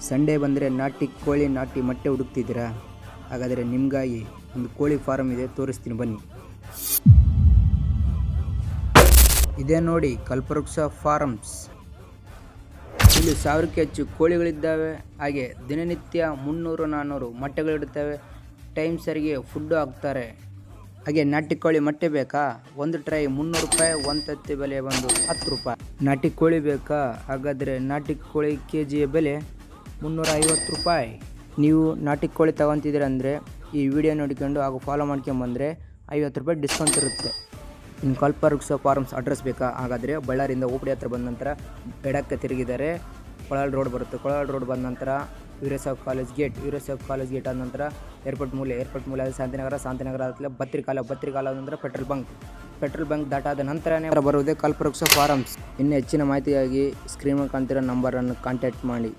Sunday ಬಂದರೆ ನಾಟಿ ಕೋಳಿ ನಾಟಿ ಮೊಟ್ಟೆ ಹುಡುಕ್ತಿದ್ದೀರಾ? ಹಾಗಾದರೆ ನಿಮಗಾಗಿ ಒಂದು ಕೋಳಿ ಫಾರಮ್ ಇದೆ, ತೋರಿಸ್ತೀನಿ ಬನ್ನಿ. ಇದೇ ನೋಡಿ ಕಲ್ಪವೃಕ್ಷ ಫಾರಮ್ಸ್. ಇಲ್ಲಿ 1000ಕ್ಕೆ ಹೆಚ್ಚು ಕೋಳಿಗಳಿದ್ದಾವೆ. ಹಾಗೆ ದಿನನಿತ್ಯ 300-400 ಮೊಟ್ಟೆಗಳಿಡುತ್ತವೆ. ಟೈಮ್ ಸರಿಗೆ ಫುಡ್ಡು ಹಾಕ್ತಾರೆ. ಹಾಗೆ ನಾಟಿ ಕೋಳಿ ಮೊಟ್ಟೆ ಬೇಕಾ? ಒಂದು ಟ್ರೈ 300 ರೂಪಾಯಿ, ಒಂದು ತತ್ತಿ ಬೆಲೆ ಬಂದು 10 ರೂಪಾಯಿ. ನಾಟಿ ಕೋಳಿ ಬೇಕಾ? ಹಾಗಾದರೆ ನಾಟಿ ಕೋಳಿ KGಯ ಬೆಲೆ 350 ರೂಪಾಯಿ. ನೀವು ನಾಟಿ ಕೋಳಿ ತಗೊತಿದ್ದೀರಂದರೆ ಈ ವಿಡಿಯೋ ನೋಡಿಕೊಂಡು ಹಾಗೂ ಫಾಲೋ ಮಾಡ್ಕೊಂಬಂದರೆ 50 ರೂಪಾಯಿ ಡಿಸ್ಕೌಂಟ್ ಇರುತ್ತೆ. ಇನ್ನು ಕಲ್ಪವೃಕ್ಷ ಫಾರಮ್ಸ್ ಅಡ್ರೆಸ್ ಬೇಕಾ? ಹಾಗಾದರೆ ಬಳ್ಳಾರಿಯಿಂದ ಓಪಡಿ ಹತ್ರ ಬಂದ ನಂತರ ಎಡಕ್ಕೆ ತಿರುಗಿದರೆ ಕೊಳಲ್ ರೋಡ್ ಬರುತ್ತೆ. ಕೊಳಲ್ ರೋಡ್ ಬಂದ ನಂತರ ವೀರಸಾವ್ ಕಾಲೇಜ್ ಗೇಟ್ ಆದ ನಂತರ ಏರ್ಪೋರ್ಟ್ ಮೂಲೆ ಆದ ಶಾಂತಿನಗರ ಆದಮೇಲೆ ಬತ್ರಿಕಾಲ ಆದ ನಂತರ ಪೆಟ್ರೋಲ್ ಬಂಕ್ ದಾಟಾದ ನಂತರನೇ ಬರುವುದೇ ಕಲ್ಪವೃಕ್ಷ ಫಾರಮ್ಸ್. ಇನ್ನು ಹೆಚ್ಚಿನ ಮಾಹಿತಿಗಾಗಿ ಸ್ಕ್ರೀನ್ ಮೇಲೆ ಕಾಣ್ತಿರೋ ನಂಬರನ್ನು ಕಾಂಟ್ಯಾಕ್ಟ್ ಮಾಡಿ.